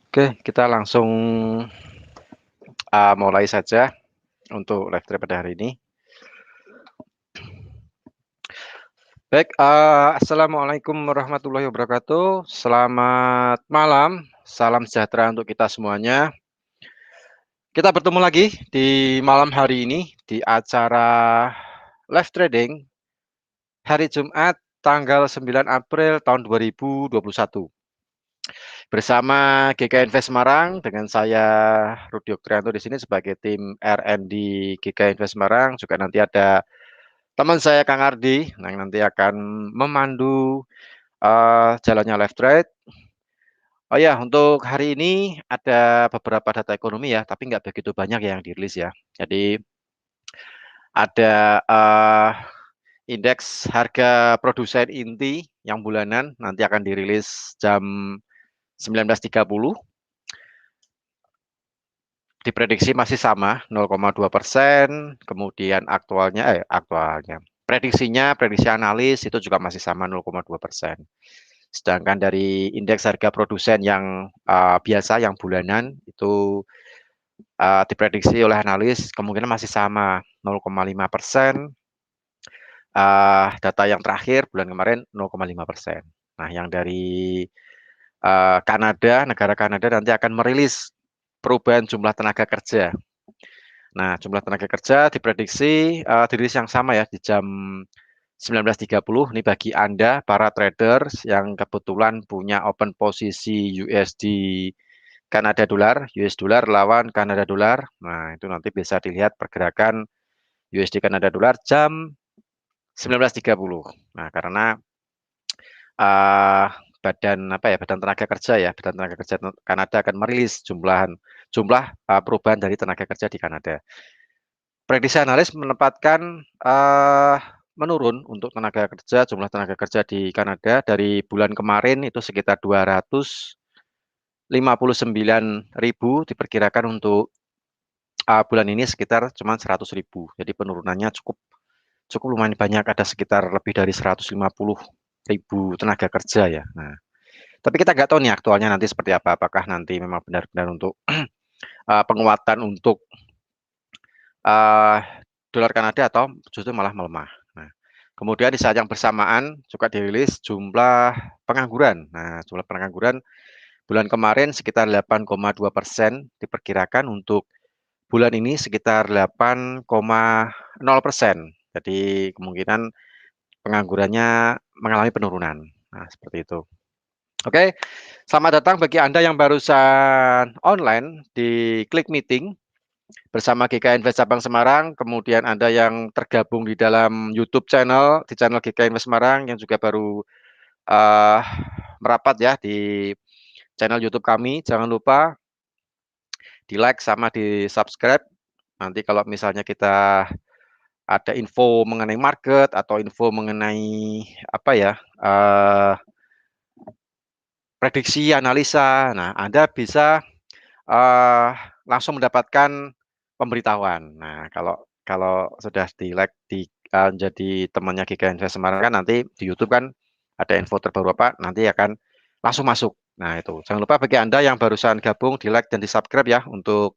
Oke, kita langsung mulai saja untuk live trade pada hari ini. Baik, assalamualaikum warahmatullahi wabarakatuh. Selamat malam, salam sejahtera untuk kita semuanya. Kita bertemu lagi di malam hari ini di acara live trading hari Jumat tanggal 9 April tahun 2021. Bersama GK Invest Semarang dengan saya Rudi Oktrianto di sini sebagai tim R&D GK Invest Semarang, juga nanti ada teman saya Kang Ardi yang nanti akan memandu jalannya live trade. Oh ya, untuk hari ini ada beberapa data ekonomi ya, tapi nggak begitu banyak yang dirilis ya. Jadi ada indeks harga produsen inti yang bulanan nanti akan dirilis jam 19.30. Diprediksi masih sama 0,2%, kemudian prediksi analis itu juga masih sama 0,2%. Sedangkan dari indeks harga produsen yang biasa yang bulanan itu diprediksi oleh analis kemungkinan masih sama 0,5%. Data yang terakhir bulan kemarin 0,5%. Nah, yang dari Kanada, negara Kanada nanti akan merilis perubahan jumlah tenaga kerja. Nah, jumlah tenaga kerja diprediksi dirilis yang sama ya di jam 19.30. Ini bagi Anda para traders yang kebetulan punya open posisi USD Kanada dolar, US dollar lawan Kanada dolar. Nah, itu nanti bisa dilihat pergerakan USD Kanada dolar jam 19.30. Nah, karena Badan Tenaga Kerja Kanada akan merilis jumlah perubahan dari tenaga kerja di Kanada. Prediksi analis menempatkan menurun untuk jumlah tenaga kerja di Kanada dari bulan kemarin itu sekitar 259.000, diperkirakan untuk bulan ini sekitar cuma 100.000. Jadi penurunannya cukup lumayan banyak, ada sekitar lebih dari 150.000 tenaga kerja ya. Nah, tapi kita nggak tahu nih aktualnya nanti seperti apa. Apakah nanti memang benar-benar untuk penguatan untuk dolar Kanada atau justru malah melemah. Nah, kemudian di saat yang bersamaan juga dirilis jumlah pengangguran. Nah, jumlah pengangguran bulan kemarin sekitar 8,2%, diperkirakan untuk bulan ini sekitar 8,0%. Jadi kemungkinan penganggurannya mengalami penurunan. Nah, seperti itu. Oke, selamat datang bagi Anda yang barusan online di Klik Meeting bersama GK Invest Cabang Semarang, kemudian Anda yang tergabung di dalam YouTube channel, di channel GK Invest Semarang yang juga baru merapat ya di channel YouTube kami. Jangan lupa di like sama di subscribe. Nanti kalau misalnya kita ada info mengenai market atau info mengenai prediksi analisa, nah Anda bisa langsung mendapatkan pemberitahuan. Nah, kalau kalau sudah di-like jadi temannya GK Invest Semarang kan nanti di YouTube kan ada info terbaru apa, nanti akan langsung masuk. Nah, itu. Jangan lupa bagi Anda yang barusan gabung di-like dan di-subscribe ya untuk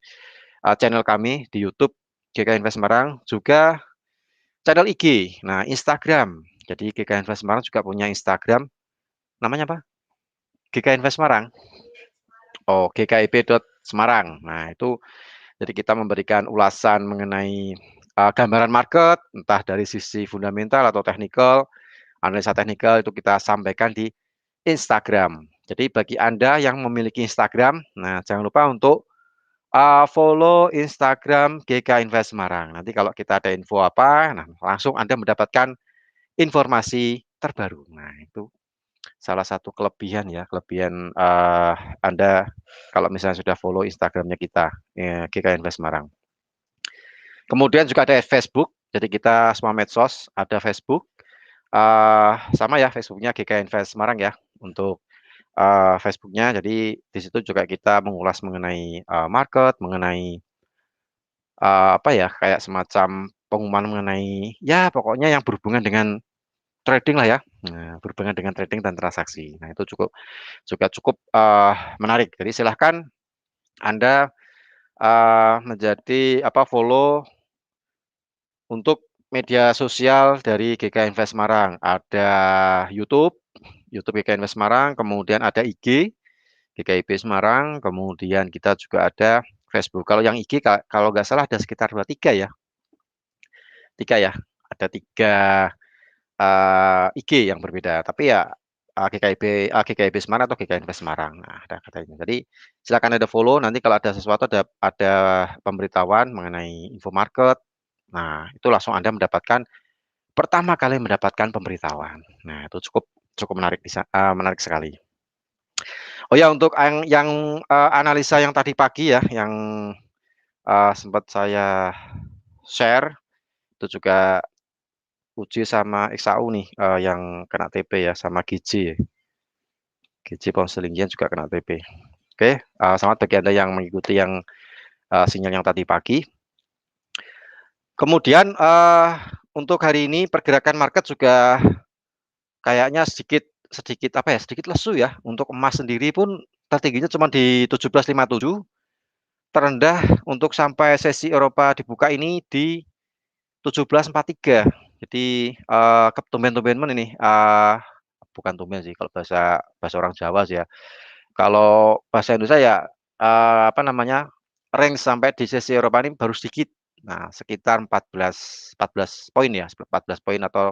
channel kami di YouTube GK Invest Semarang, juga channel IG. Nah, Instagram. Jadi GK Invest Semarang juga punya Instagram. Namanya apa? GK Invest Semarang. Oh, gkib.semarang. Nah, itu jadi kita memberikan ulasan mengenai gambaran market, entah dari sisi fundamental atau teknikal, analisa teknikal itu kita sampaikan di Instagram. Jadi bagi Anda yang memiliki Instagram, nah jangan lupa untuk follow Instagram GK Invest Semarang. Nanti kalau kita ada info apa, nah langsung Anda mendapatkan informasi terbaru. Nah, itu salah satu kelebihan ya, Anda kalau misalnya sudah follow Instagramnya kita, GK Invest Semarang. Kemudian juga ada Facebook, jadi kita semua medsos, ada Facebook, sama ya Facebooknya GK Invest Semarang ya, untuk Facebooknya. Jadi di situ juga kita mengulas mengenai market, mengenai kayak semacam pengumuman mengenai ya pokoknya yang berhubungan dengan trading lah ya. Nah, berhubungan dengan trading dan transaksi. Nah, itu juga cukup menarik. Jadi silahkan Anda menjadi follow untuk media sosial dari GK Invest Semarang. Ada YouTube, YouTube GK Invest Semarang, kemudian ada IG GKIB Semarang, kemudian kita juga ada Facebook. Kalau yang IG kalau nggak salah ada sekitar 23 ya, tiga ya, ada 3 IG yang berbeda. Tapi ya GKIB Semarang atau GK Invest Semarang. Nah, ada katanya. Jadi silakan ada follow. Nanti kalau ada sesuatu ada pemberitahuan mengenai info market. Nah, itu langsung Anda mendapatkan pertama kali mendapatkan pemberitahuan. Nah, itu cukup cukup menarik menarik sekali. Oh ya, untuk yang analisa yang tadi pagi ya, yang sempat saya share, itu juga uji sama XAU nih, yang kena TP ya, sama GJ. GJ Pound juga kena TP. Oke, selamat bagi Anda yang mengikuti yang sinyal yang tadi pagi. Kemudian untuk hari ini pergerakan market juga kayaknya sedikit lesu ya. Untuk emas sendiri pun tertingginya cuma di 17.57, terendah untuk sampai sesi Eropa dibuka ini di 17.43. Jadi tumben-tumben ini bukan tumben sih kalau bahasa bahasa orang Jawa sih ya. Kalau bahasa Indonesia ya range sampai di sesi Eropa ini baru sedikit. Nah, sekitar 14 poin ya, 14 poin atau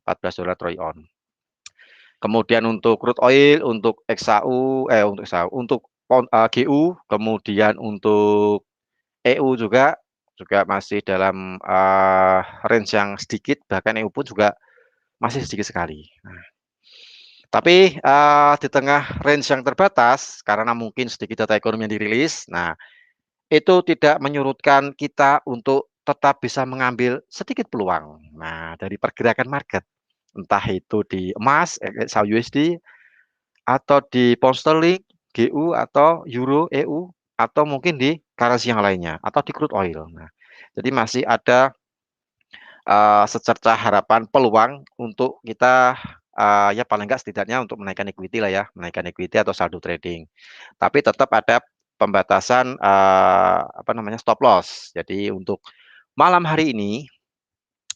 $14 troy ounce. Kemudian untuk crude oil, untuk untuk GU, kemudian untuk EU juga masih dalam range yang sedikit, bahkan EU pun juga masih sedikit sekali. Nah, tapi di tengah range yang terbatas, karena mungkin sedikit data ekonomi yang dirilis, nah itu tidak menyurutkan kita untuk tetap bisa mengambil sedikit peluang. Nah, dari pergerakan market, entah itu di emas, XAUUSD, atau di pound sterling, GU atau euro EU, atau mungkin di currency yang lainnya, atau di crude oil. Nah, jadi masih ada secercah harapan peluang untuk kita ya paling enggak setidaknya untuk menaikkan equity lah ya, menaikkan equity atau saldo trading. Tapi tetap ada pembatasan stop loss. Jadi untuk malam hari ini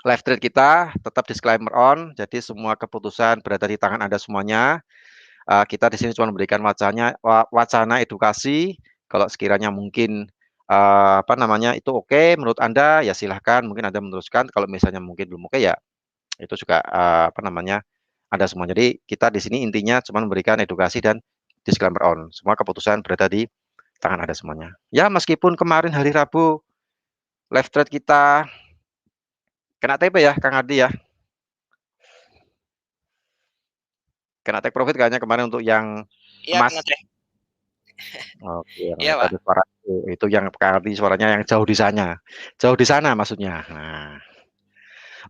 live trade kita tetap disclaimer on. Jadi semua keputusan berada di tangan Anda semuanya. Kita di sini cuma memberikan wacana edukasi. Kalau sekiranya mungkin itu oke menurut Anda ya silahkan mungkin Anda meneruskan. Kalau misalnya mungkin belum oke ya itu juga Anda semua. Jadi kita di sini intinya cuma memberikan edukasi dan disclaimer on. Semua keputusan berada di tangan Anda semuanya. Ya meskipun kemarin hari Rabu live trade kita kena TP ya Kang Ardi ya. Kena take profit kayaknya kemarin untuk yang Iya, emas. kena take. Oke, Iya, itu Pak. ada suara itu yang Kang Ardi suaranya yang jauh di sana. Jauh di sana maksudnya. Nah.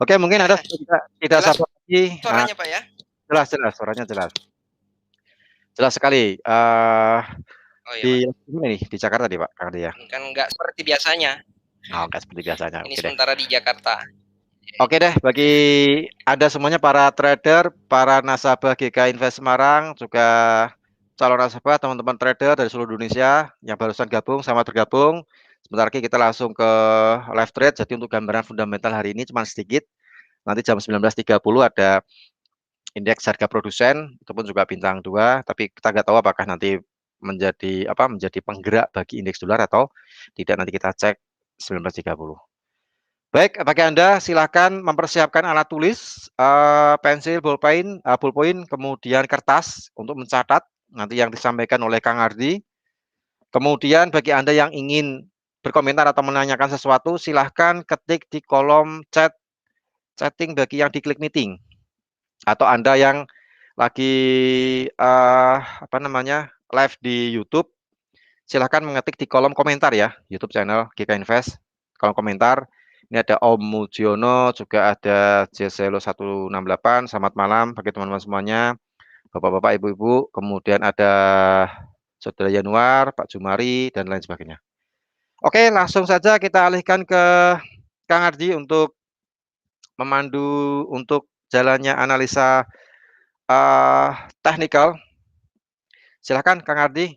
Oke, mungkin ada tidak Jelas sabar lagi. suaranya, Pak, ya? Jelas jelas suaranya jelas. Jelas sekali. Oh, iya, Di Pak. ini di Jakarta nih Pak Kang Ardi ya. Ini kan nggak seperti biasanya. Oh, enggak seperti biasanya. Ini Oke deh. sementara di Jakarta. Oke deh, bagi Anda semuanya para trader, para nasabah GK Invest Semarang, juga calon nasabah, teman-teman trader dari seluruh Indonesia yang barusan gabung, sama bergabung. Sebentar lagi kita langsung ke live trade. Jadi untuk gambaran fundamental hari ini cuma sedikit. Nanti jam 19.30 ada indeks harga produsen, itu pun juga bintang 2. Tapi kita nggak tahu apakah nanti menjadi penggerak bagi indeks dolar atau tidak. Nanti kita cek 19.30. Baik, bagi Anda silakan mempersiapkan alat tulis, pensil, ballpoint, kemudian kertas untuk mencatat nanti yang disampaikan oleh Kang Ardi. Kemudian bagi Anda yang ingin berkomentar atau menanyakan sesuatu, silahkan ketik di kolom chatting bagi yang diklik meeting. Atau Anda yang lagi live di YouTube, silahkan mengetik di kolom komentar ya, YouTube channel GK Invest, kolom komentar. Ini ada Om Mujiono, juga ada Jeselo 168. Selamat malam bagi teman-teman semuanya, Bapak-bapak, Ibu-ibu. Kemudian ada Saudara Yanuar, Pak Jumari, dan lain sebagainya. Oke, langsung saja kita alihkan ke Kang Ardi untuk memandu untuk jalannya analisa teknikal. Silakan Kang Ardi.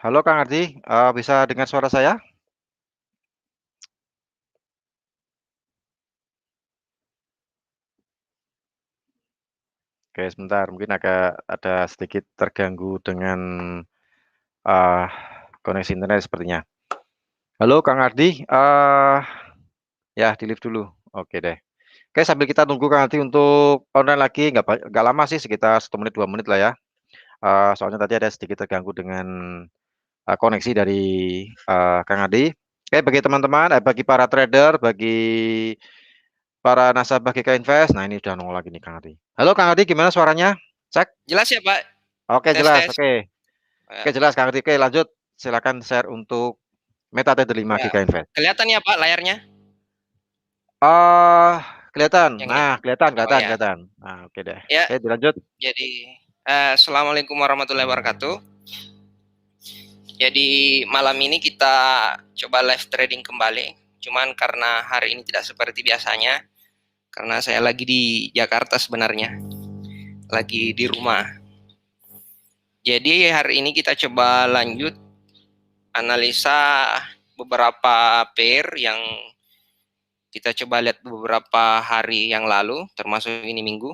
Halo Kang Ardi, bisa dengar suara saya? Oke, sebentar, mungkin agak ada sedikit terganggu dengan uh, koneksi internet sepertinya. Halo Kang Ardi, ya di lift dulu. Oke deh. Oke, sambil kita tunggu Kang Ardi untuk online lagi, nggak lama sih, sekitar 1 menit 2 menit lah ya. Soalnya tadi ada sedikit terganggu dengan koneksi dari Kang Ardi. Oke, bagi teman-teman, bagi para trader, bagi para nasabah GK Invest, nah ini udah nongol lagi nih Kang Ardi. Halo Kang Ardi, gimana suaranya? Cek. Jelas ya, Pak? Oke, Tes jelas. tes. Oke. Oke, Oke. jelas Kang Ardi. Oke, lanjut. Silakan share untuk MetaTrader 5 Ya. GK Invest. Kelihatan ya, Pak, layarnya? Oh, kelihatan. Yang ini? Nah, kelihatan, Oh kelihatan, ya. kelihatan. Nah, oke deh. Ya, Oke, dilanjut. jadi Assalamualaikum warahmatullahi wabarakatuh. Jadi malam ini kita coba live trading kembali. Cuman karena hari ini tidak seperti biasanya, karena saya lagi di Jakarta sebenarnya, lagi di rumah. Jadi hari ini kita coba lanjut analisa beberapa pair yang kita coba lihat beberapa hari yang lalu, termasuk ini minggu.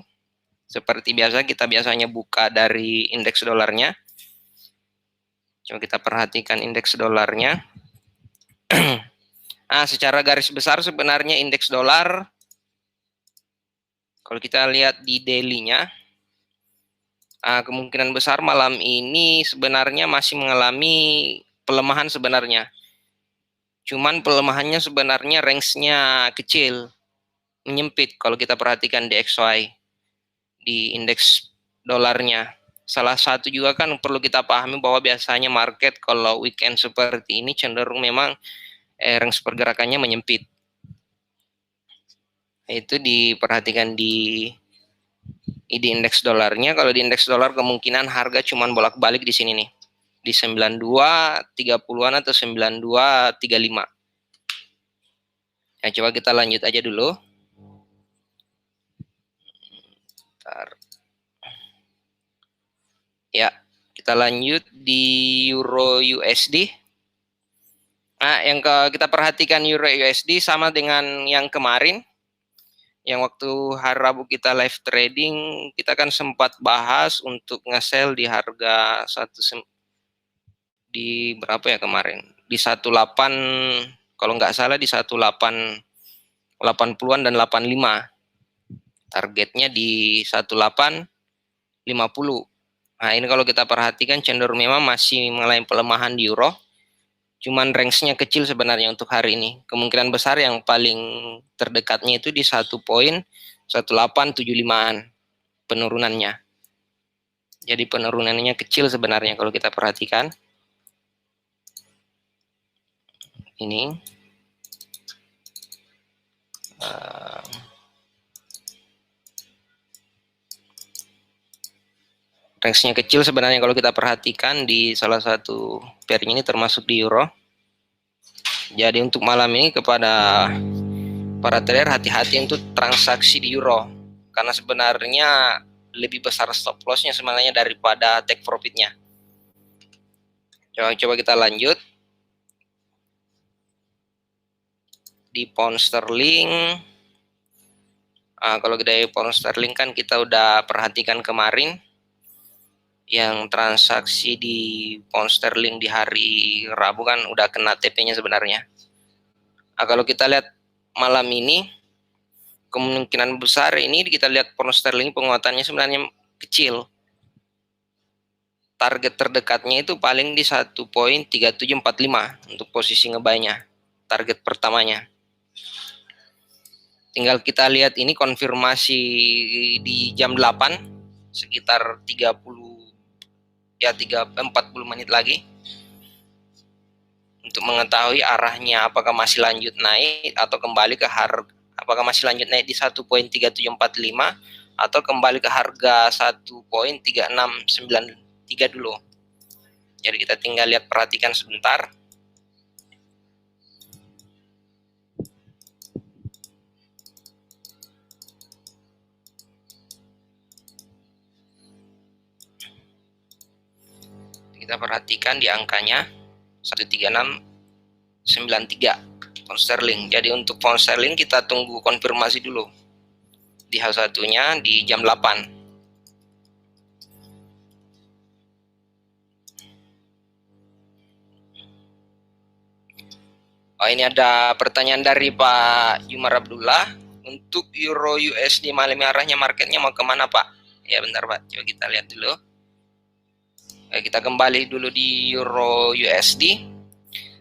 Seperti biasa, kita biasanya buka dari indeks dolarnya. Coba kita perhatikan indeks dolarnya. Nah, secara garis besar sebenarnya indeks dolar, kalau kita lihat di daily-nya, kemungkinan besar malam ini sebenarnya masih mengalami pelemahan sebenarnya. Cuman pelemahannya sebenarnya range-nya kecil, menyempit kalau kita perhatikan DXY di indeks dolarnya. Salah satu juga kan perlu kita pahami bahwa biasanya market kalau weekend seperti ini cenderung memang range pergerakannya menyempit. Itu diperhatikan di indeks dolarnya. Kalau di indeks dolar kemungkinan harga cuman bolak-balik di sini nih. Di 92.30-an atau 92.35. Nah, coba kita lanjut aja dulu. Bentar. Ya, kita lanjut di Euro USD. Nah, yang kita perhatikan Euro USD sama dengan yang kemarin. Yang waktu hari Rabu kita live trading, kita kan sempat bahas untuk nge-sell di harga di berapa ya kemarin? Di 18, kalau nggak salah di 1880-an dan 85. Targetnya di 1850. Nah, ini kalau kita perhatikan cenderung memang masih mengalami pelemahan di euro. Cuman range-nya kecil sebenarnya untuk hari ini. Kemungkinan besar yang paling terdekatnya itu di 1.1875-an penurunannya. Jadi penurunannya kecil sebenarnya kalau kita perhatikan. Ini. Range-nya kecil sebenarnya kalau kita perhatikan di salah satu pair-nya ini termasuk di euro. Jadi untuk malam ini kepada para trader hati-hati untuk transaksi di euro. Karena sebenarnya lebih besar stop loss-nya sebenarnya daripada take profit-nya. Coba kita lanjut. Di pound sterling, Kalau dari pound sterling kan kita udah perhatikan kemarin, yang transaksi di pound sterling di hari Rabu kan udah kena TP-nya sebenarnya. Kalau kita lihat malam ini, kemungkinan besar ini kita lihat pound sterling penguatannya sebenarnya kecil. Target terdekatnya itu paling di 1.3745 untuk posisi ngebuy-nya, target pertamanya. Tinggal kita lihat ini konfirmasi di jam 8 sekitar 40 menit lagi untuk mengetahui arahnya, apakah masih lanjut naik atau kembali ke harga, apakah masih lanjut naik di 1.3745 atau kembali ke harga 1.3693 dulu. Jadi kita tinggal lihat, perhatikan sebentar. Kita perhatikan di angkanya 13693 pound sterling. Jadi untuk pound sterling kita tunggu konfirmasi dulu di H1-nya di jam 8. Ini ada pertanyaan dari Pak Jumar Abdullah. Untuk Euro USD malam arahnya marketnya mau kemana Pak? Ya bentar Pak, coba kita lihat dulu. Kita kembali dulu di Euro USD.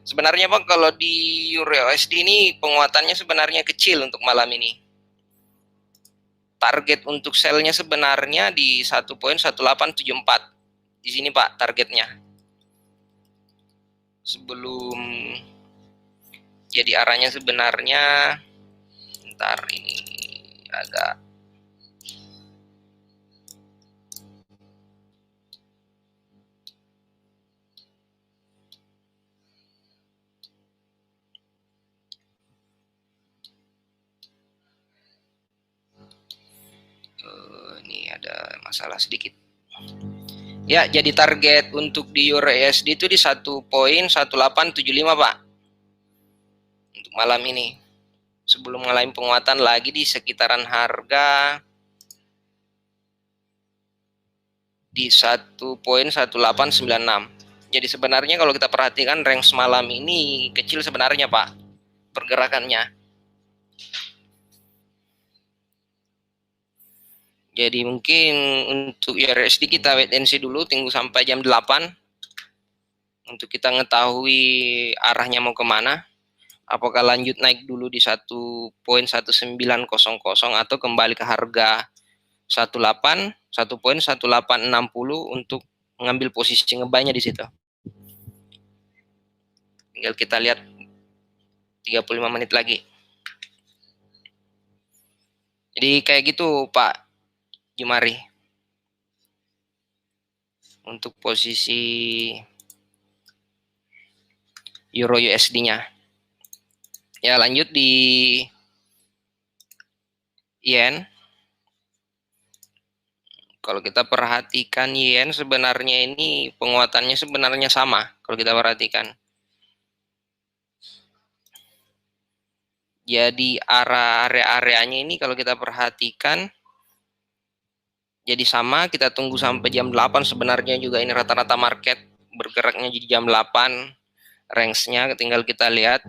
Sebenarnya Pak, kalau di Euro USD ini penguatannya sebenarnya kecil untuk malam ini. Target untuk sell-nya sebenarnya di 1.1874. Di sini Pak targetnya. Sebelum jadi arahnya sebenarnya, ntar ini agak ini ada masalah sedikit. Ya, jadi target untuk di Euro USD itu di 1.1875 Pak untuk malam ini. Sebelum mengalami penguatan lagi di sekitaran harga di 1.1896. Jadi sebenarnya kalau kita perhatikan range malam ini kecil sebenarnya Pak pergerakannya. Jadi mungkin untuk USD kita wait and see dulu, tunggu sampai jam 8 untuk kita mengetahui arahnya mau kemana. Apakah lanjut naik dulu di 1.1900 atau kembali ke harga 1.1860 untuk mengambil posisi ngebuynya di situ. Tinggal kita lihat 35 menit lagi. Jadi kayak gitu Pak Jumari untuk posisi Euro USD-nya. Ya, lanjut di yen. Kalau kita perhatikan yen sebenarnya ini penguatannya sebenarnya sama kalau kita perhatikan. Jadi area-areanya ini kalau kita perhatikan jadi sama, kita tunggu sampai jam 8 sebenarnya juga ini rata-rata market bergeraknya di jam 8. Range-nya tinggal kita lihat.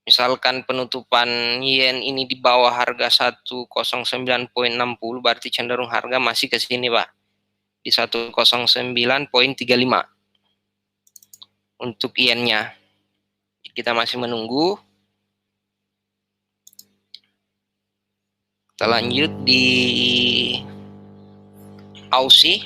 Misalkan penutupan yen ini di bawah harga 109.60 berarti cenderung harga masih ke sini Pak. Di 109.35 untuk yen-nya. Kita masih menunggu. Kita lanjut di Aussie.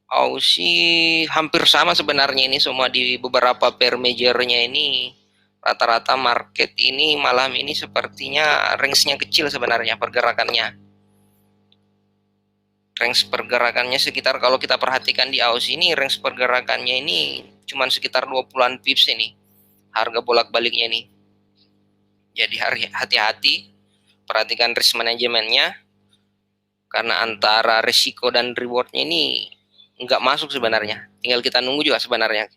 Aussie hampir sama sebenarnya ini semua di beberapa pair major-nya ini. Rata-rata market ini malam ini sepertinya range-nya kecil sebenarnya pergerakannya. Range pergerakannya sekitar, kalau kita perhatikan di Aussie ini range pergerakannya ini cuma sekitar 20-an pips ini. Harga bolak-baliknya ini. Jadi hati-hati, perhatikan risk manajemennya. Karena antara risiko dan rewardnya ini nggak masuk sebenarnya. Tinggal kita nunggu juga sebenarnya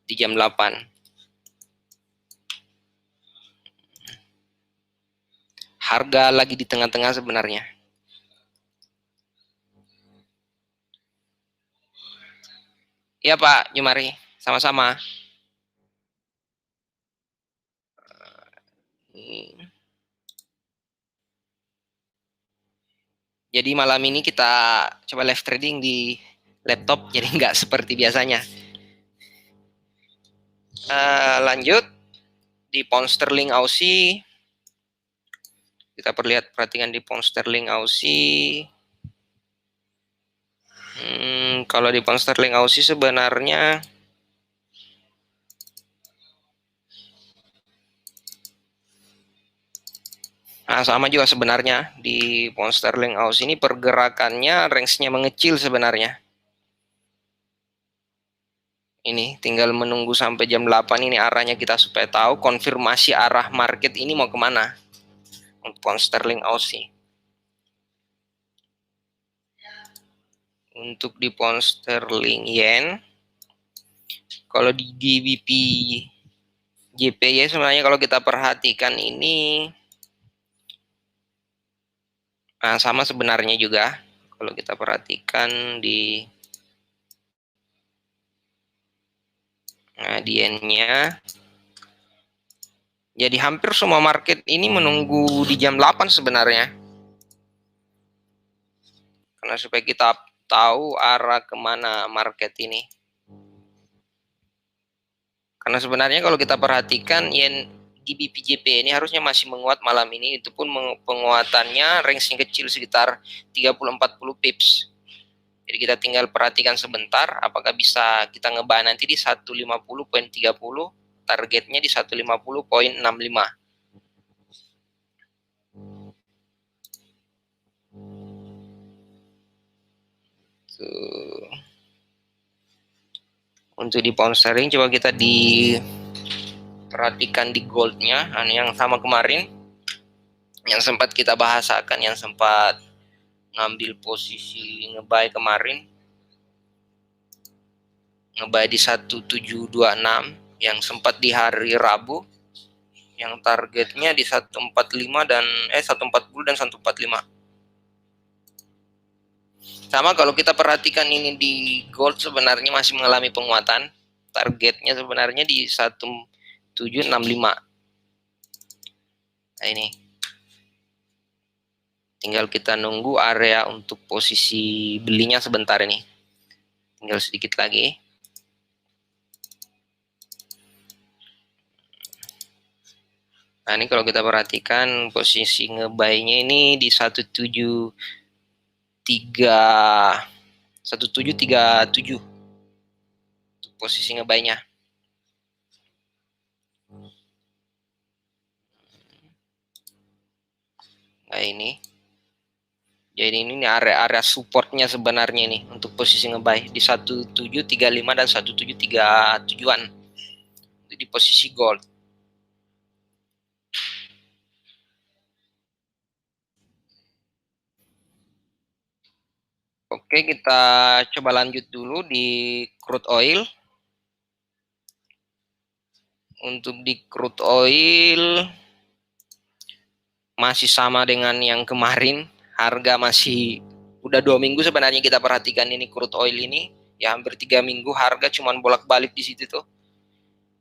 di jam 8. harga lagi di tengah-tengah sebenarnya. Ya Pak Jumari, sama-sama. Jadi malam ini kita coba live trading di laptop, jadi nggak seperti biasanya. Lanjut di pound sterling Aussie, kita perhatikan di pound sterling Aussie. Kalau di pound sterling Aussie sebenarnya sama juga sebenarnya di pound sterling Aussie ini pergerakannya range-nya mengecil sebenarnya. Ini tinggal menunggu sampai jam 8 ini arahnya kita supaya tahu konfirmasi arah market ini mau kemana untuk pound sterling Aussie. Untuk di pound sterling yen, kalau di GBP JPY sebenarnya kalau kita perhatikan ini sama sebenarnya juga. Kalau kita perhatikan di yen-nya, jadi hampir semua market ini menunggu di jam 8 sebenarnya. Karena supaya kita tahu arah kemana market ini. Karena sebenarnya kalau kita perhatikan yen GBP JPY ini harusnya masih menguat malam ini, itu pun penguatannya range-nya kecil sekitar 30-40 pips. Jadi kita tinggal perhatikan sebentar apakah bisa kita ngebuy nanti di 150.30, targetnya di 150.65. Untuk di pound sterling coba kita diperhatikan di goldnya, yang sama kemarin yang sempat kita bahasakan, yang sempat ngambil posisi ngebuy kemarin, ngebuy di 1726 yang sempat di hari Rabu, yang targetnya di 145 dan 140 dan 145. Sama kalau kita perhatikan ini di gold sebenarnya masih mengalami penguatan, targetnya sebenarnya di 1765. Nah ini tinggal kita nunggu area untuk posisi belinya sebentar ini, tinggal sedikit lagi. Nah ini kalau kita perhatikan posisi ngebuy-nya ini di 1737 posisi ngebuy-nya. Nah ini, jadi ini area-area supportnya sebenarnya ini untuk posisi ngebuy di 1735 dan 1737-an di posisi gold. Oke, kita coba lanjut dulu di crude oil. Untuk di crude oil masih sama dengan yang kemarin, harga masih udah 2 minggu sebenarnya kita perhatikan ini crude oil ini, ya hampir 3 minggu harga cuman bolak-balik di situ tuh,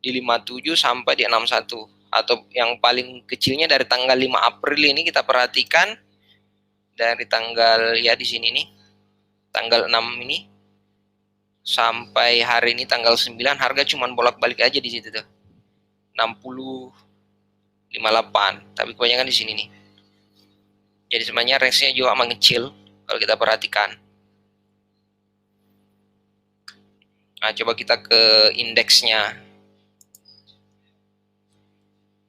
di 57 sampai di 61, atau yang paling kecilnya dari tanggal 5 April ini kita perhatikan, dari tanggal ya di sini nih, tanggal 6 ini sampai hari ini tanggal 9, harga cuman bolak-balik aja di situ tuh, 60, 58, tapi kebanyakan di sini nih. Jadi sebenarnya range-nya juga mengecil kalau kita perhatikan. Nah, coba kita ke indeksnya.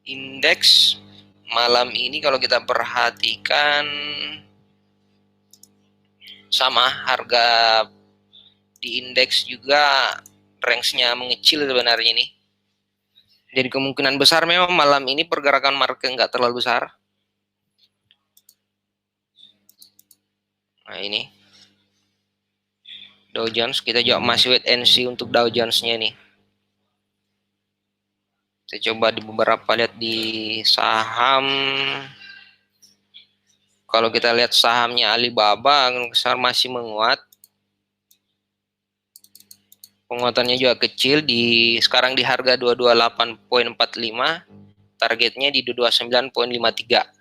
Indeks malam ini kalau kita perhatikan sama, harga di indeks juga range-nya mengecil sebenarnya ini. Jadi kemungkinan besar memang malam ini pergerakan market nggak terlalu besar. Nah ini Dow Jones, kita juga masih wait and see untuk Dow Jones-nya ini. Kita coba di beberapa lihat di saham Kalau kita lihat sahamnya Alibaba masih menguat. Penguatannya juga kecil, sekarang di harga 228,45, targetnya di 229,53.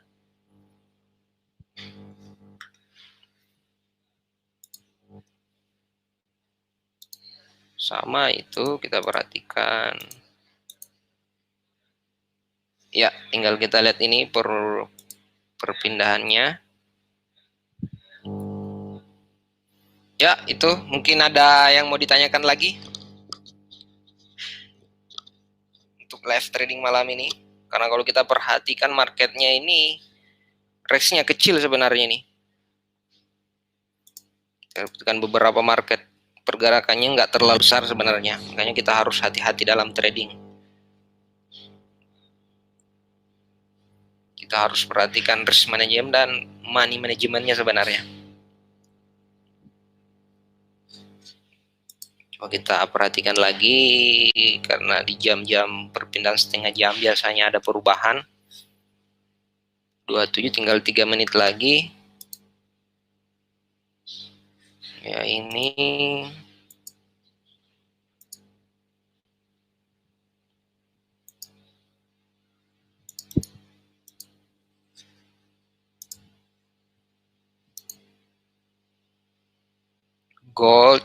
Sama itu kita perhatikan. Ya, tinggal kita lihat ini perpindahannya. Ya, itu mungkin ada yang mau ditanyakan lagi untuk live trading malam ini. Karena kalau kita perhatikan marketnya ini, range-nya kecil sebenarnya nih. Kita perhatikan beberapa market, pergerakannya nggak terlalu besar sebenarnya. Makanya kita harus hati-hati dalam trading. Kita harus perhatikan risk management dan money manajemennya sebenarnya. Coba kita perhatikan lagi, karena di jam-jam perpindahan setengah jam biasanya ada perubahan. 27 tinggal 3 menit lagi. Ya, ini gold.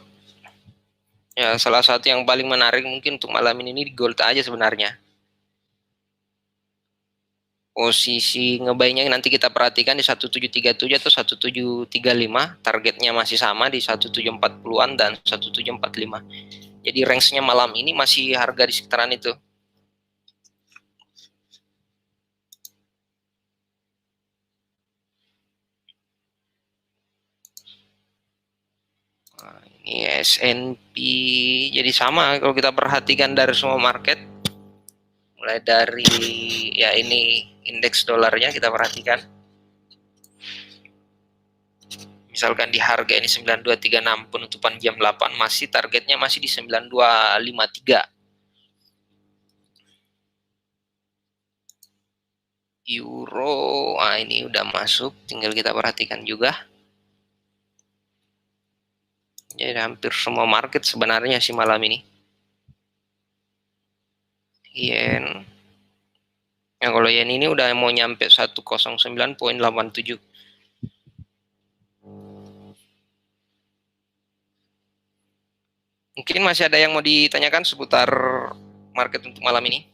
Ya, salah satu yang paling menarik mungkin untuk malam ini di gold aja sebenarnya. Posisi ngebuynya nanti kita perhatikan di 1737 atau 1735, targetnya masih sama di 1740-an dan 1745. Jadi range-nya malam ini masih harga di sekitaran itu. Nah, ini S&P jadi sama kalau kita perhatikan dari semua market, mulai dari ya ini indeks dolarnya kita perhatikan. Misalkan di harga ini 9236, penutupan jam 8 masih targetnya masih di 9253. Euro, nah ini udah masuk, tinggal kita perhatikan juga. Jadi hampir semua market sebenarnya sih malam ini. Yen. Ya, kalau yen ini udah mau nyampe 109,87. Mungkin masih ada yang mau ditanyakan seputar market untuk malam ini.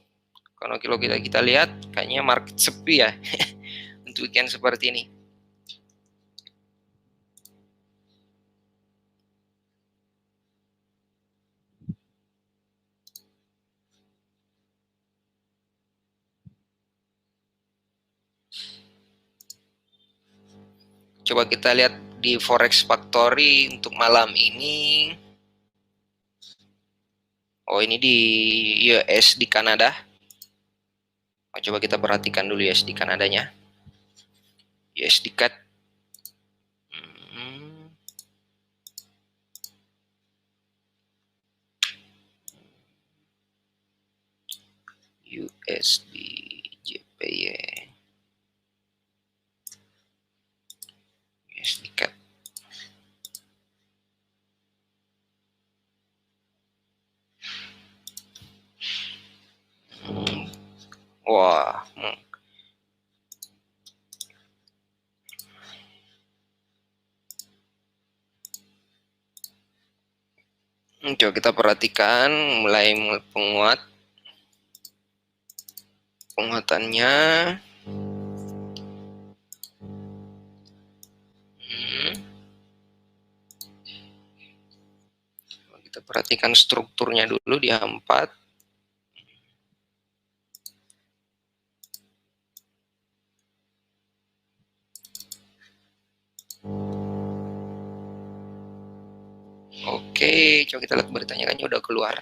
Kalau kita lihat kayaknya market sepi ya untuk weekend seperti ini. Coba kita lihat di Forex Factory untuk malam ini. Oh, ini di US di Kanada. Oh, coba kita perhatikan dulu US di Kanadanya. USD CAD. USD JPY. USD CAD. Wah. Coba kita perhatikan mulai penguat. Penguatannya kita perhatikan strukturnya dulu di A4. Oke, coba kita lihat beritanya, kan udah keluar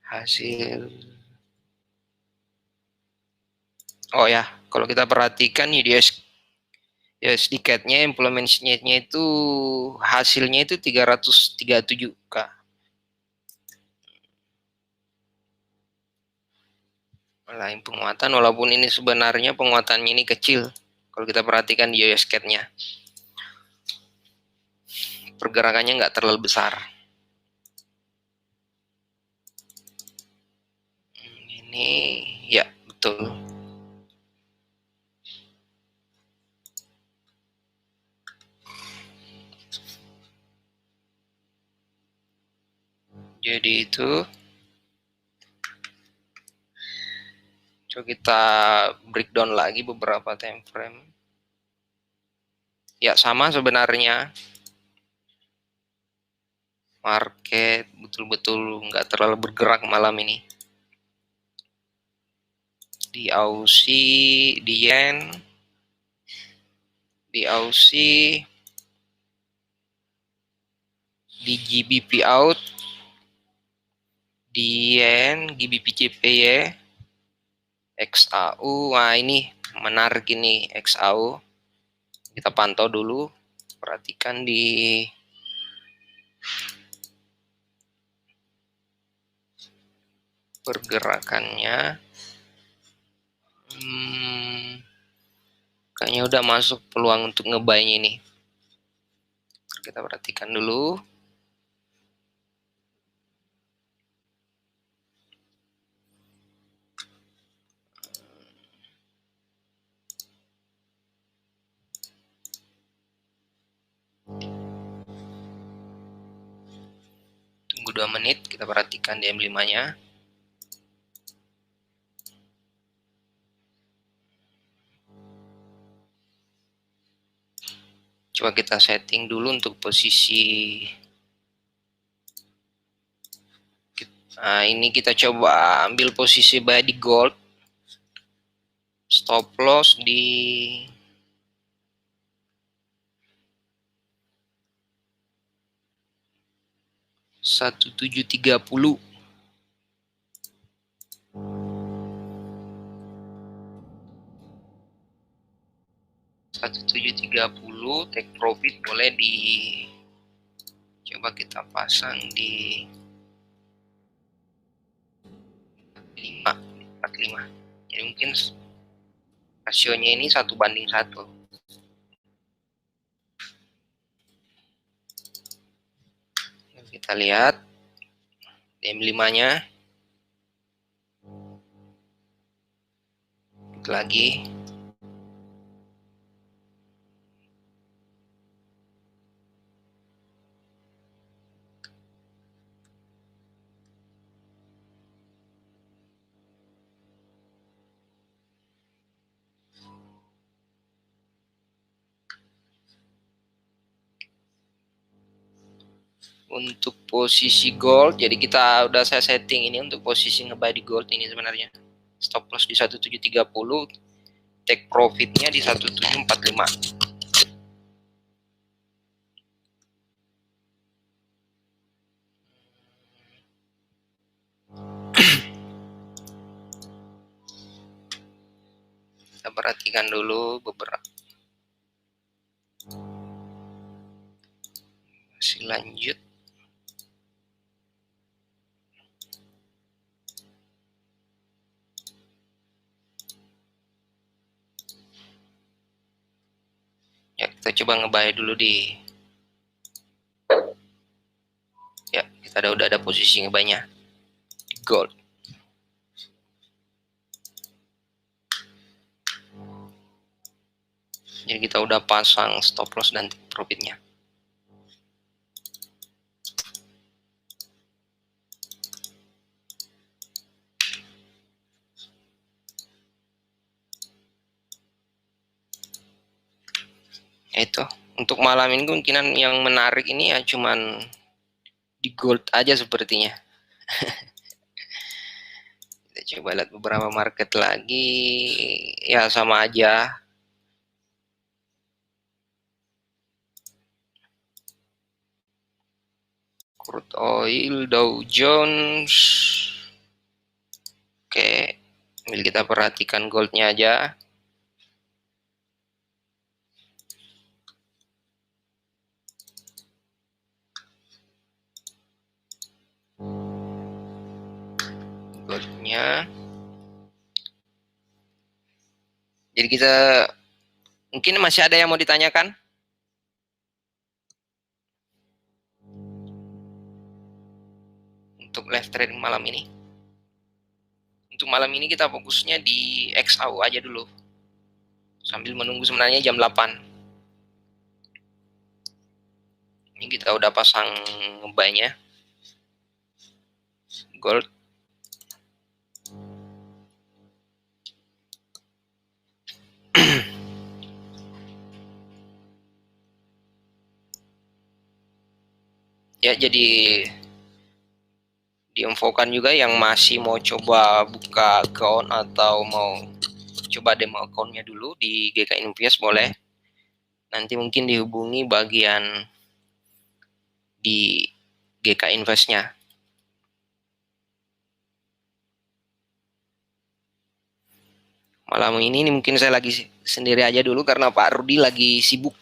hasil. Oh ya, kalau kita perhatikan USD CAD-nya implementasinya itu hasilnya itu 337K. Lain penguatan, walaupun ini sebenarnya penguatannya ini kecil. Kalau kita perhatikan di US CAD-nya, pergerakannya nggak terlalu besar. Ini ya betul. Jadi itu, coba kita breakdown lagi beberapa time frame. Ya sama sebenarnya. Market betul-betul nggak terlalu bergerak malam ini. Di Aussie, di Yen, di Aussie, di GBP out, di Yen, GBP CPY, XAU. Nah ini menarik ini XAU. Kita pantau dulu, perhatikan di pergerakannya. Kayaknya udah masuk peluang untuk ngebuy ini. Kita perhatikan dulu. Tunggu 2 menit, kita perhatikan di M5-nya. Coba kita setting dulu untuk posisi. Nah, ini kita coba ambil posisi buy di gold. Stop loss di 1730. 1730, take profit boleh di, coba kita pasang di 45. Jadi mungkin rasionya ini 1:1. Kita lihat di M5-nya. Lagi. Untuk posisi gold, jadi kita udah saya setting ini untuk posisi ngebuy di gold ini sebenarnya. Stop loss di 1730, take profitnya di 1745. Kita perhatikan dulu beberapa. Masih lanjut. Ya, kita coba ngebuy dulu di, ya kita udah ada posisi ngebuynya di gold. Jadi kita udah pasang stop loss dan profitnya. Itu untuk malam ini kemungkinan yang menarik ini ya cuman di gold aja sepertinya. Kita coba lihat beberapa market lagi, ya sama aja. Crude oil, Dow Jones. Oke, ambil kita perhatikan goldnya aja. Goldnya. Jadi kita Mungkin masih ada yang mau ditanyakan? Untuk live trading malam ini. Untuk malam ini kita fokusnya di XAU aja dulu. Sambil menunggu sebenarnya jam 8. Ini kita udah pasang buy-nya. Gold. Ya, jadi diinfokan juga yang masih mau coba buka account atau mau coba demo accountnya dulu di GK Invest boleh. Nanti mungkin dihubungi bagian di GK Invest-nya. Malam ini mungkin saya lagi sendiri aja dulu karena Pak Rudi lagi sibuk.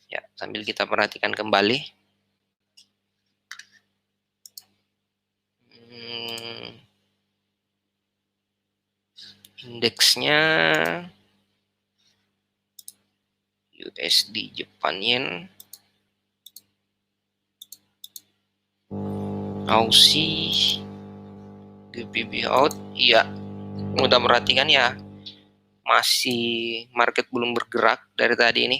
Ya, sambil kita perhatikan kembali. Indeksnya USD Jepang Yen, Aussie, GBP out. Iya, mudah perhatikan ya, masih market belum bergerak dari tadi ini.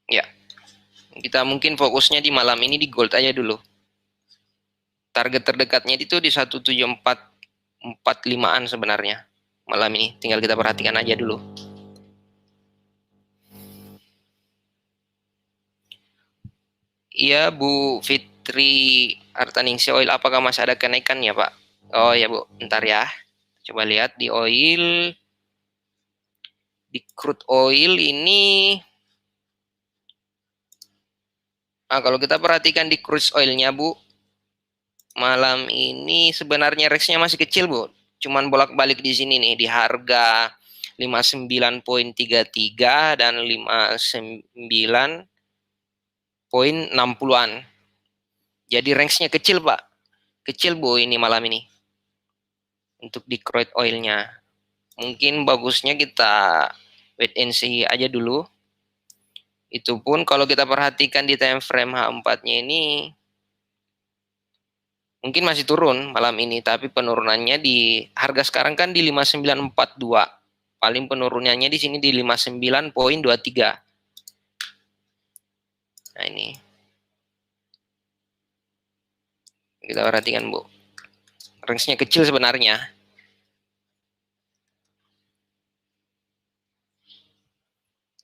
Ya, kita mungkin fokusnya di malam ini di gold aja dulu. Target terdekatnya itu di 17445-an sebenarnya malam ini. Tinggal kita perhatikan aja dulu. Iya, Bu Fitri Artaningsih Oil, apakah masih ada kenaikan ya, Pak? Oh ya, Bu. Bentar ya. Coba lihat di oil. Di crude oil ini, kalau kita perhatikan di crude oilnya, Bu, malam ini sebenarnya reksnya masih kecil, Bu. Cuman bolak-balik di sini nih, di harga 59,33 dan 59,60-an. Jadi range-nya kecil, Pak. Kecil, Bu, ini malam ini. Untuk di crude oilnya. Mungkin bagusnya kita wait and see aja dulu. Itu pun kalau kita perhatikan di time frame H4-nya ini mungkin masih turun malam ini, tapi penurunannya di harga sekarang kan di 5942. Paling penurunannya di sini di 59,23. Nah, ini kita perhatikan, Bu. Range-nya kecil sebenarnya.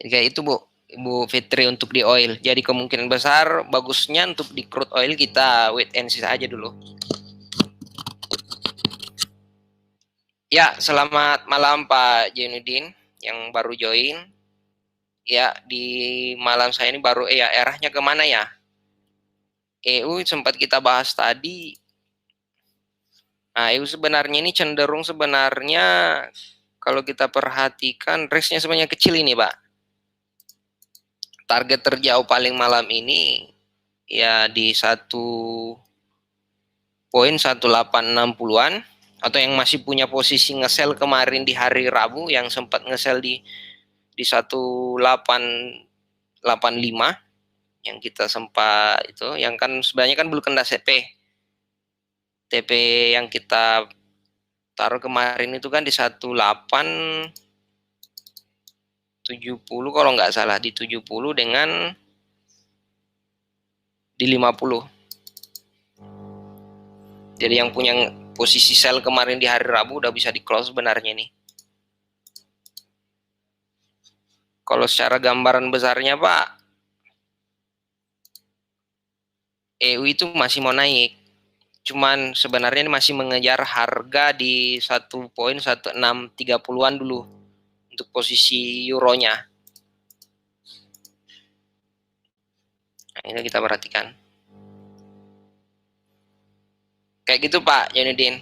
Jadi kayak itu, Bu. Bu Fitri untuk di oil. Jadi kemungkinan besar bagusnya untuk di crude oil kita wait and see aja dulu. Ya, selamat malam Pak Jainuddin yang baru join. Ya, di malam saya ini baru ya arahnya kemana ya? EU sempat kita bahas tadi. Nah, EU sebenarnya ini cenderung sebenarnya kalau kita perhatikan range-nya sebenarnya kecil ini, Pak. Target terjauh paling malam ini ya di 1,1860-an, atau yang masih punya posisi nge-sell kemarin di hari Rabu yang sempat nge-sell di 1885 yang kita sempat itu, yang kan sebenarnya kan belum kena TP yang kita taruh kemarin itu kan di 1870 kalau nggak salah, di 70 dengan di 50. Jadi yang punya posisi sell kemarin di hari Rabu udah bisa di close sebenarnya nih. Kalau secara gambaran besarnya, Pak, EU itu masih mau naik. Cuman sebenarnya ini masih mengejar harga di 1,1630-an dulu untuk posisi euronya. Nah, ini kita perhatikan. Kayak gitu Pak Janudin.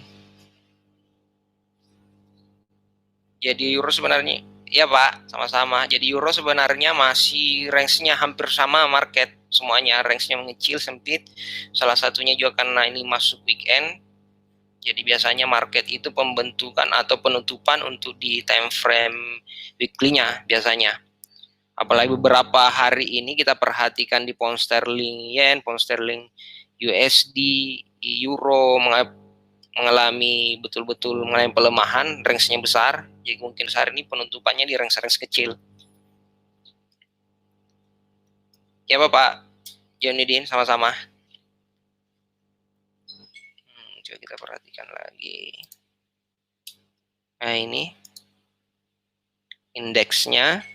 Jadi euro sebenarnya Iya Pak, sama-sama. Jadi euro sebenarnya masih range-nya hampir sama market. Semuanya range-nya mengecil, sempit. Salah satunya juga karena ini masuk weekend. Jadi biasanya market itu pembentukan atau penutupan untuk di time frame weekly-nya biasanya. Apalagi beberapa hari ini kita perhatikan di pound sterling yen, pound sterling USD, euro mengalami betul-betul mengalami pelemahan, range-nya besar. Jadi mungkin saat ini penutupannya di range-range kecil. Ya Bapak Jonidin, sama-sama. Coba kita perhatikan lagi. Nah ini indeksnya.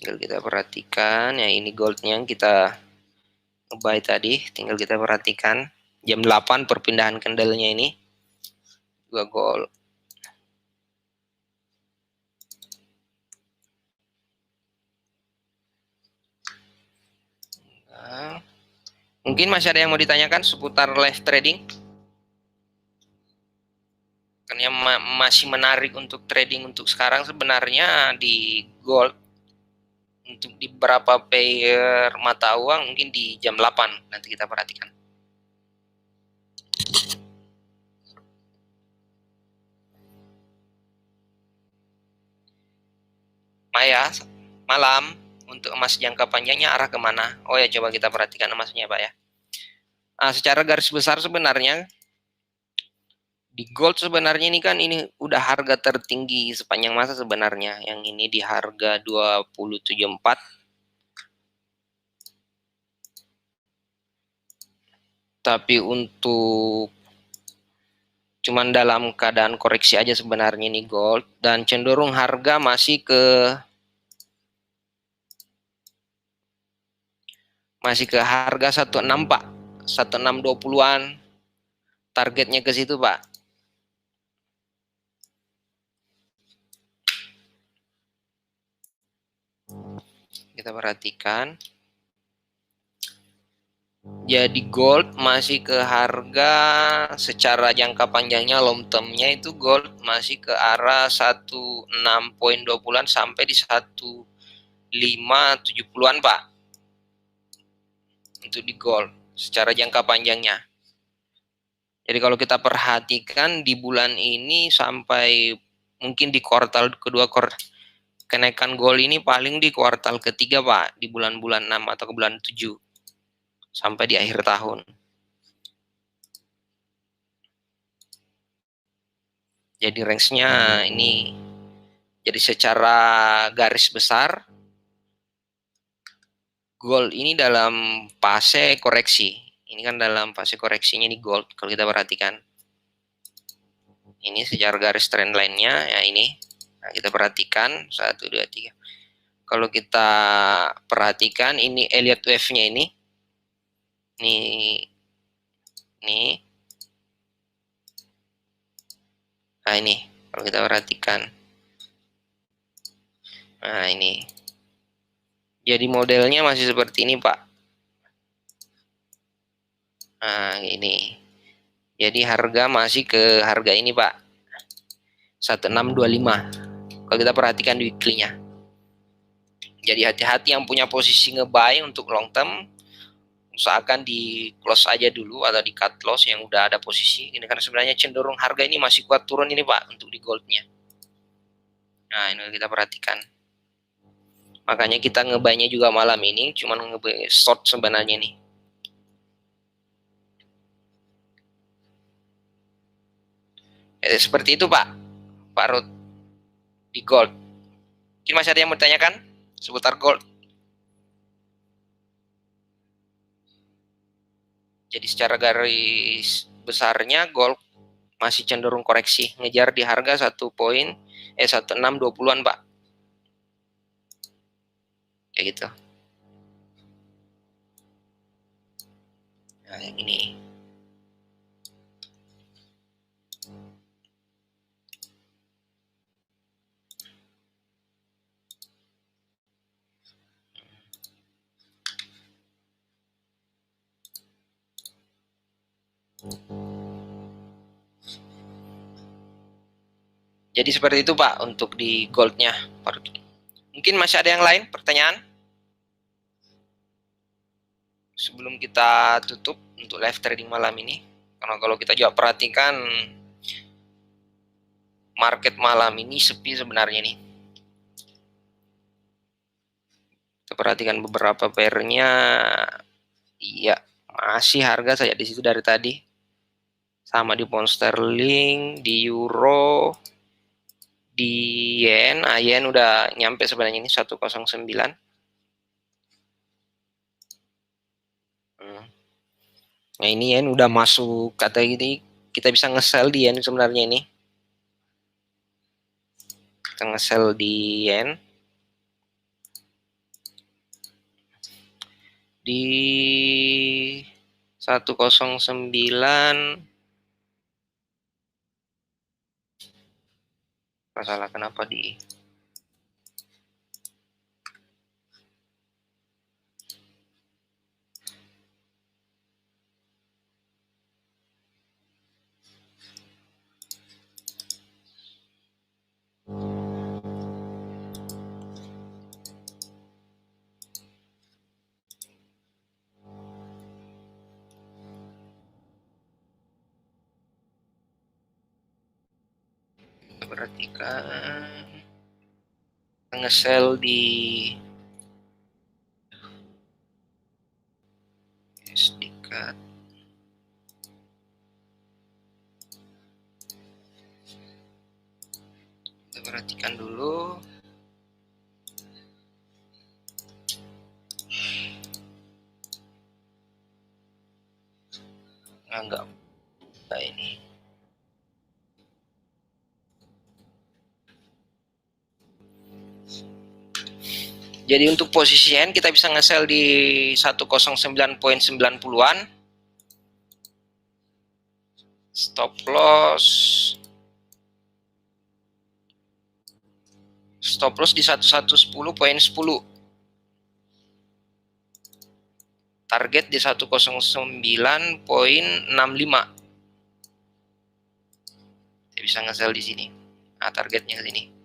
Tinggal kita perhatikan, ya ini goldnya yang kita buy tadi, tinggal kita perhatikan. Jam 8 perpindahan candlenya ini. Dua gold. Nah, mungkin masih ada yang mau ditanyakan seputar live trading? Kan yang masih menarik untuk trading untuk sekarang sebenarnya di gold. Untuk di beberapa pair mata uang mungkin di jam 8 nanti kita perhatikan. Maya, malam. Untuk emas jangka panjangnya arah kemana? Oh ya, coba kita perhatikan emasnya Pak ya. Nah, secara garis besar sebenarnya di gold sebenarnya ini kan ini udah harga tertinggi sepanjang masa sebenarnya. Yang ini di harga 2074. Tapi untuk cuman dalam keadaan koreksi aja sebenarnya ini gold, dan cenderung harga masih ke harga 16 Pak. 1620-an. Targetnya ke situ Pak. Kita perhatikan. Jadi gold masih ke harga secara jangka panjangnya, long termnya itu gold masih ke arah 16.20-an sampai di 1570-an Pak. Untuk di gold secara jangka panjangnya. Jadi kalau kita perhatikan di bulan ini sampai mungkin di kuartal kedua, kenaikan gold ini paling di kuartal ketiga Pak, di bulan-bulan 6 atau ke bulan 7 sampai di akhir tahun. Jadi range-nya ini, jadi secara garis besar gold ini dalam fase koreksi. Ini kan dalam fase koreksinya di gold kalau kita perhatikan. Ini secara garis trend line-nya ya ini. Nah, kita perhatikan 1 2 3. Kalau kita perhatikan ini Elliott wave-nya ini. Nih. Nah, ini kalau kita perhatikan. Nah, ini. Jadi modelnya masih seperti ini, Pak. Nah, ini. Jadi harga masih ke harga ini, Pak. 1625. Kalau kita perhatikan di weekly-nya. Jadi hati-hati yang punya posisi nge-buy untuk long term, usahakan di close aja dulu atau di cut loss yang udah ada posisi. Ini karena sebenarnya cenderung harga ini masih kuat turun ini Pak untuk di goldnya. Nah ini kita perhatikan. Makanya kita nge-buy-nya juga malam ini, cuman nge-buy short sebenarnya nih. Seperti itu Pak Rud di gold. Mungkin masih ada yang mau ditanyakan seputar gold? Jadi secara garis besarnya gold masih cenderung koreksi, ngejar di harga 1620-an Pak. Kayak gitu. Nah, yang ini. Jadi seperti itu Pak untuk di goldnya. Mungkin masih ada yang lain pertanyaan? Sebelum kita tutup untuk live trading malam ini. Karena kalau kita juga perhatikan market malam ini sepi sebenarnya nih. Kita perhatikan beberapa pairnya, iya masih harga saja di situ dari tadi. Sama di pound sterling, di euro, di yen, yen udah nyampe sebenarnya ini 109. Nah ini yen udah masuk kata ini, kita bisa nge-sell di yen sebenarnya ini. Kita nge-sell di yen. Di 109 masalah kenapa di perhatikan nge-sell di SD card. Kita perhatikan dulu. Enggak ini. Jadi untuk posisi N kita bisa nge-sell di 109.90-an. Stop loss di 1110.10. Target di 109.65. Kita bisa nge-sell di sini. Nah, targetnya ke sini.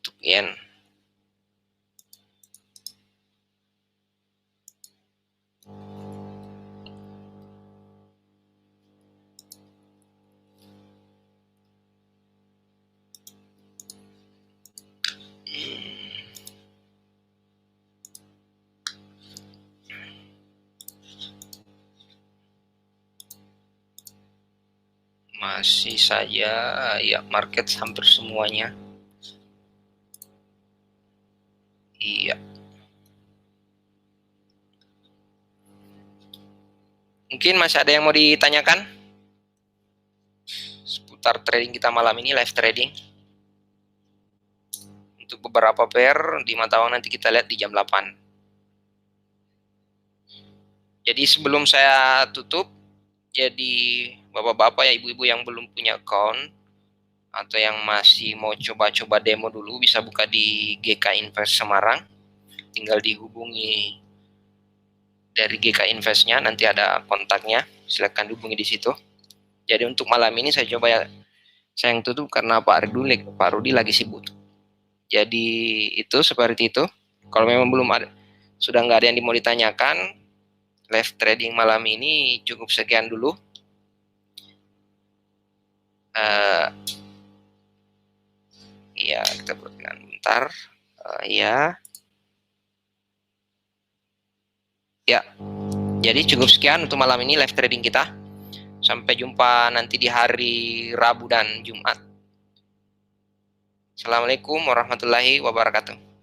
Untuk yen. Masih saja ya market hampir semuanya. Iya. Mungkin masih ada yang mau ditanyakan seputar trading kita malam ini, live trading. Untuk beberapa pair di mata uang nanti kita lihat di jam 8. Jadi sebelum saya tutup, jadi bapak-bapak ya ibu-ibu yang belum punya account atau yang masih mau coba-coba demo dulu bisa buka di GK Invest Semarang. Tinggal dihubungi dari GK Invest-nya, nanti ada kontaknya, silakan hubungi di situ. Jadi untuk malam ini saya coba ya, saya yang tutup karena Pak Rudi lagi sibuk. Jadi itu seperti itu. Kalau memang belum ada, sudah nggak ada yang mau ditanyakan, live trading malam ini cukup sekian dulu. Iya, kita buatkan bentar. Ya. Ya. Jadi cukup sekian untuk malam ini live trading kita. Sampai jumpa nanti di hari Rabu dan Jumat. Assalamualaikum warahmatullahi wabarakatuh.